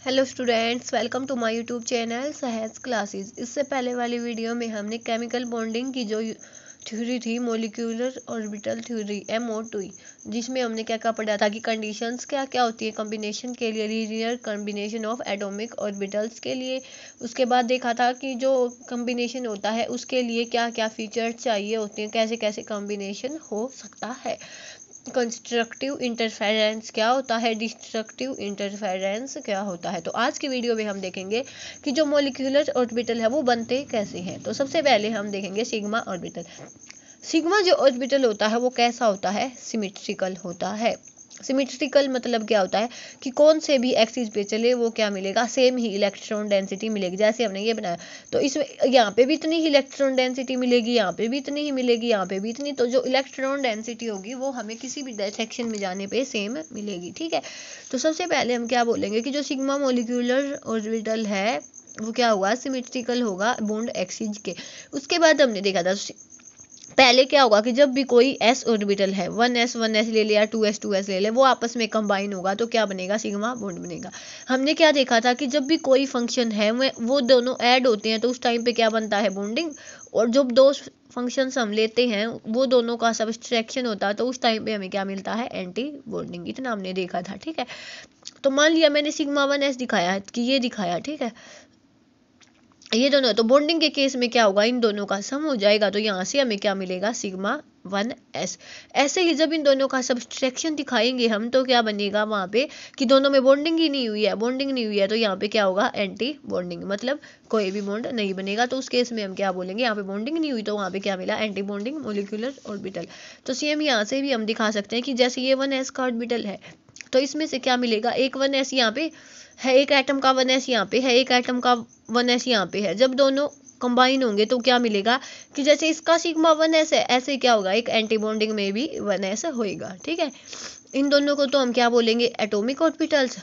Hello students, welcome to my YouTube channel Sahaj classes. इससे पहले वाली वीडियो में हमने केमिकल बॉन्डिंग की जो थ्योरी थी, मॉलिक्यूलर ऑर्बिटल थ्योरी MO2, जिसमें हमने क्या क्या पढ़ा था कि कंडीशंस क्या क्या होती है कॉम्बिनेशन के लिए, linear combination of atomic orbitals के लिए। उसके बाद देखा था कि जो कॉम्बिनेशन होता है उसके लिए क्या क्या फीचर्स चाहिए होते हैं, कैसे कैसे कॉम्बिनेशन हो सकता है। कंस्ट्रक्टिव इंटरफेरेंस क्या होता है, डिस्ट्रक्टिव इंटरफेरेंस क्या होता है। तो आज की वीडियो में हम देखेंगे कि जो मॉलिक्यूलर ऑर्बिटल है वो बनते कैसे हैं। तो सबसे पहले हम देखेंगे सिग्मा ऑर्बिटल। सिग्मा जो ऑर्बिटल होता है वो कैसा होता है, सिमेट्रिकल होता है। सिमेट्रिकल मतलब क्या होता है कि कौन से भी एक्सिस पे चले वो क्या मिलेगा, सेम ही इलेक्ट्रॉन डेंसिटी मिलेगी। जैसे हमने ये बनाया तो इसमें यहाँ पे भी इतनी ही इलेक्ट्रॉन डेंसिटी मिलेगी, यहाँ पे भी इतनी ही मिलेगी, यहाँ पे भी इतनी। तो जो इलेक्ट्रॉन डेंसिटी होगी वो हमें किसी भी डायरेक्शन में जाने पे सेम मिलेगी, ठीक है। तो सबसे पहले हम क्या बोलेंगे कि जो सिग्मा मॉलिक्यूलर ऑर्बिटल है वो क्या होगा, सिमेट्रिकल होगा बॉन्ड एक्सिस के। उसके बाद हमने देखा था पहले क्या होगा कि जब भी कोई s ऑर्बिटल है, 1s ले ले या 2s ले ले, वो आपस में कंबाइन होगा तो क्या बनेगा, सिग्मा बॉन्ड बनेगा। हमने क्या देखा था कि जब भी कोई फंक्शन है वो दोनों ऐड होते हैं तो उस टाइम पे क्या बनता है, बॉन्डिंग। और जब दो फंक्शंस हम लेते हैं वो दोनों का सब्सट्रैक्शन होता है तो उस टाइम पे हमें क्या मिलता है, एंटी बॉन्डिंग। इतना हमने देखा था, ठीक है। तो मान लिया मैंने सिग्मा 1s दिखाया कि ये दिखाया, ठीक है, ये दोनों। तो बॉन्डिंग के केस में क्या होगा, इन दोनों का सम हो जाएगा तो यहाँ से हमें क्या मिलेगा, सिग्मा 1s। ऐसे ही जब इन दोनों का सब्सट्रैक्शन दिखाएंगे हम तो क्या बनेगा वहाँ पे कि दोनों में बॉन्डिंग ही नहीं हुई है, बॉन्डिंग नहीं हुई है तो यहाँ पे क्या होगा, एंटी बॉन्डिंग, मतलब कोई भी बॉन्ड नहीं बनेगा। तो उस केस में हम क्या बोलेंगे, यहाँ पे बॉन्डिंग नहीं हुई तो वहाँ पे क्या मिला, एंटी बॉन्डिंग मॉलिक्यूलर ऑर्बिटल। तो सेम यहाँ से भी हम दिखा सकते हैं कि जैसे ये 1s का ऑर्बिटल है तो इसमें से क्या मिलेगा, एक 1s यहाँ पे है, एक एटम का 1s यहाँ पे है, एक एटम का 1s यहाँ पे है। जब दोनों कंबाइन होंगे तो क्या मिलेगा कि जैसे इसका सिग्मा 1s है ऐसे क्या होगा, एक एंटी बॉन्डिंग में भी 1s होएगा, ठीक है। इन दोनों को तो हम क्या बोलेंगे, एटॉमिक ऑर्बिटल्स।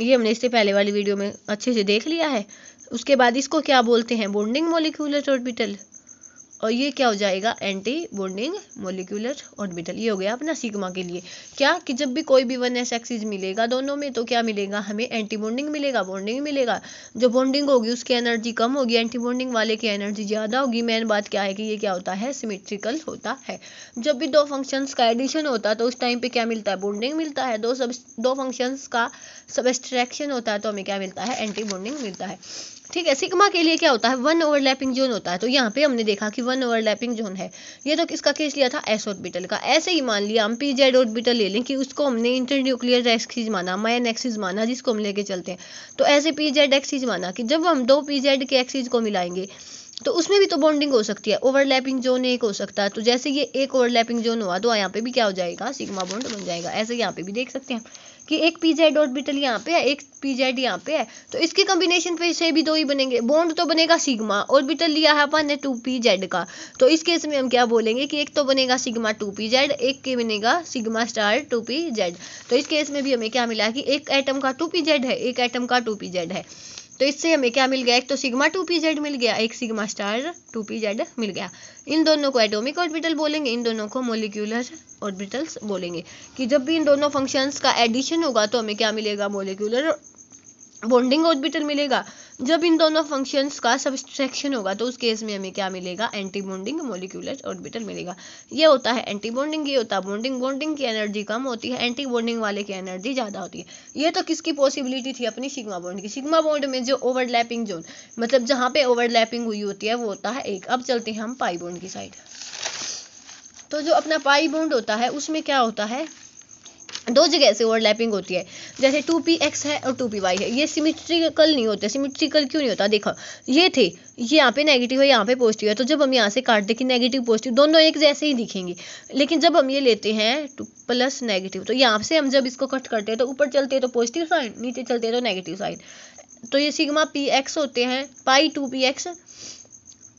ये हमने इससे पहले वाली वीडियो में अच्छे से देख लिया है। उसके बाद इसको क्या बोलते हैं, बॉन्डिंग मॉलिक्यूलर ऑर्बिटल। और ये क्या हो जाएगा, एंटी बॉन्डिंग मॉलिक्यूलर ऑर्बिटल। ये हो गया अपना सिग्मा के लिए। क्या कि जब भी कोई भी 1s एक्सिस मिलेगा दोनों में तो क्या मिलेगा, हमें एंटी बॉन्डिंग मिलेगा, बॉन्डिंग मिलेगा। जो बॉन्डिंग होगी उसकी एनर्जी कम होगी, एंटी बॉन्डिंग वाले की एनर्जी ज़्यादा होगी। मेन बात क्या है कि ये क्या होता है, सिमेट्रिकल होता है। जब भी दो फंक्शंस का एडिशन होता है तो उस टाइम पे क्या मिलता है, बॉन्डिंग मिलता है। दो फंक्शंस का सबट्रैक्शन होता है तो हमें क्या मिलता है, एंटी बॉन्डिंग मिलता है, ठीक है। सिग्मा के लिए क्या होता है, वन ओवरलैपिंग जोन होता है। तो यहाँ पे हमने देखा कि वन ओवरलैपिंग जोन है। ये तो किसका केस लिया था, s ऑर्बिटल का। ऐसे ही मान लिया हम pz ऑर्बिटल ले लें कि उसको हमने इंटरन्यूक्लियर एक्सिस माना, माइन एक्सिस माना, जिसको हम लेके चलते हैं। तो ऐसे pz एक्सिस माना कि जब हम दो pz के एक्सिस को मिलाएंगे तो उसमें भी तो बॉन्डिंग हो सकती है, ओवरलैपिंग जोन एक हो सकता है। तो जैसे ये एक ओवरलैपिंग जोन हुआ तो यहाँ पे भी क्या हो जाएगा, सिग्मा बॉन्ड बन जाएगा। ऐसे यहाँ पे भी देख सकते हैं कि एक pz ऑर्बिटल यहाँ पे है, एक pz यहाँ पे है, तो इसके कॉम्बिनेशन पे से भी दो ही बनेंगे, बॉन्ड तो बनेगा सिग्मा। ऑर्बिटल लिया है अपन ने 2pz का, तो इस केस में हम क्या बोलेंगे कि एक तो बनेगा सिग्मा 2pz, एक के बनेगा सिग्मा स्टार 2pz। तो इस केस में भी हमें क्या मिला कि एक एटम का 2pz है, एक एटम का 2pz है। तो इससे हमें क्या मिल गया, एक तो सिग्मा 2pz मिल गया, एक सिग्मा स्टार 2pz मिल गया। इन दोनों को एटॉमिक ऑर्बिटल बोलेंगे, इन दोनों को मॉलिक्यूलर ऑर्बिटल्स बोलेंगे। कि जब भी इन दोनों फंक्शंस का एडिशन होगा तो हमें क्या मिलेगा, मॉलिक्यूलर बॉन्डिंग ऑर्बिटल मिलेगा। जब इन दोनों फंक्शंस का सब्सट्रैक्शन होगा तो उस केस में हमें क्या मिलेगा, एंटी बॉन्डिंग मॉलिक्यूलर ऑर्बिटल मिलेगा। ये होता है एंटी बॉन्डिंग, ये होता है बॉन्डिंग। बॉन्डिंग की एनर्जी कम होती है, एंटी बॉन्डिंग वाले की एनर्जी ज़्यादा होती है। ये तो किसकी पॉसिबिलिटी थी, अपनी सिग्मा बॉन्ड की। सिग्मा बॉन्ड में जो ओवरलैपिंग जोन, मतलब जहाँ पे ओवरलैपिंग हुई होती है वो होता है एक। अब चलते हैं हम पाई बॉन्ड की साइड। तो जो अपना पाई बॉन्ड होता है उसमें क्या होता है, दो जगह से ओवरलैपिंग होती है। जैसे 2px है और 2py है, ये सिमेट्रिकल नहीं होते। सिमेट्रिकल क्यों नहीं होता, देखो ये थे, ये यहाँ पे नेगेटिव है, यहाँ पे पॉजिटिव है। तो जब हम यहाँ से काट दें कि नेगेटिव पॉजिटिव दोनों एक जैसे ही दिखेंगे, लेकिन जब हम ये लेते हैं प्लस नेगेटिव तो यहाँ से हम जब इसको कट करते हैं तो ऊपर चलते हैं तो पॉजिटिव साइन, नीचे चलते हैं तो नेगेटिव साइन। तो ये सिग्मा px होते हैं, पाई 2px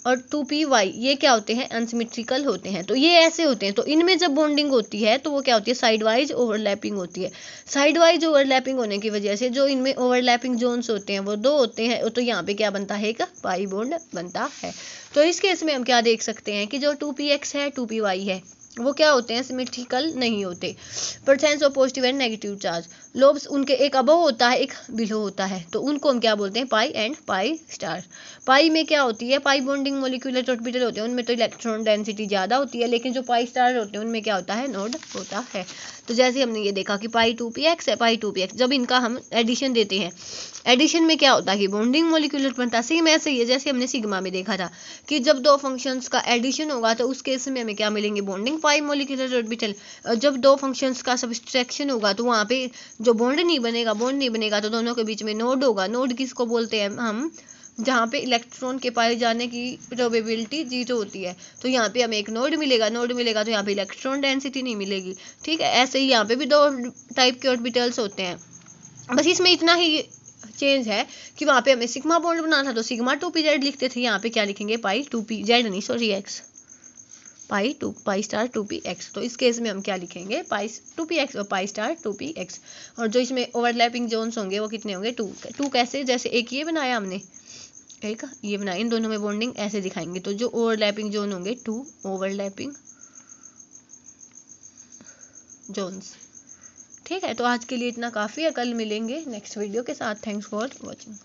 और 2py ये क्या होते हैं, अनसिमेट्रिकल होते हैं। तो ये ऐसे होते हैं। तो इनमें जब बॉन्डिंग होती है तो वो क्या होती है, साइड वाइज ओवरलैपिंग होती है। साइड वाइज ओवरलैपिंग होने की वजह से जो इनमें ओवरलैपिंग जोन्स होते हैं वो दो होते हैं। तो यहाँ पे क्या बनता है, एक पाई बॉन्ड बनता है। तो इस केस में हम क्या देख सकते हैं कि जो 2px है 2py है वो क्या होते हैं, सिमेट्रिकल नहीं होते, presence of positive and negative charge. Lobes उनके एक अबव होता है, एक बिलो होता है, तो उनको हम क्या बोलते हैं, पाई एंड पाई स्टार। पाई में क्या होती है, पाई बॉन्डिंग मोलिकुलर ऑर्बिटल होते हैं, उनमें तो इलेक्ट्रॉन डेंसिटी ज़्यादा होती है, लेकिन जो पाई स्टार होते हैं उनमें क्या होता है, नोड होता है। तो जैसे हमने ये देखा कि पाई 2px है, पाई 2px, जब इनका हम एडिशन देते हैं, एडिशन में क्या होता है कि बॉन्डिंग मोलिकुलर बनता है। सेम ऐसे ही है जैसे हमने सिग्मा में देखा था कि जब दो फंक्शंस का एडिशन होगा तो उस केस में हमें क्या मिलेंगे, बॉन्डिंग पाई मोलिकुलर ऑर्बिटल। जब दो फंक्शंस का सब्सट्रैक्शन होगा तो वहाँ पे जो बॉन्ड नहीं बनेगा तो दोनों के बीच में नोड होगा। नोड किसको बोलते हैं हम, जहाँ पे इलेक्ट्रॉन के पाए जाने की प्रोबेबिलिटी 0 होती है, तो यहाँ पे हमें एक नोड मिलेगा तो यहाँ पे इलेक्ट्रॉन डेंसिटी नहीं मिलेगी। ठीक है, ऐसे ही यहाँ पे भी दो टाइप के ऑर्बिटल्स होते हैं, बस इसमें इतना ही चेंज है कि वहाँ पे हमें सिग्मा बॉन्ड बनाना था तो सिग्मा 2pz लिखते थे, यहाँ पे क्या लिखेंगे, पाई 2pz नहीं sorry x, pi star 2px। तो इस केस में हम क्या लिखेंगे, पाई 2px और पाई स्टार 2px। और जो इसमें ओवरलैपिंग जोन्स होंगे वो कितने होंगे, 2 कैसे, जैसे एक ये बनाया हमने, एक ये बनाया, इन दोनों में बॉन्डिंग ऐसे दिखाएंगे, तो जो ओवरलैपिंग जोन होंगे 2 ओवरलैपिंग जोन्स। ठीक है, तो आज के लिए इतना काफ़ी है, कल मिलेंगे नेक्स्ट वीडियो के साथ। Thanks for watching.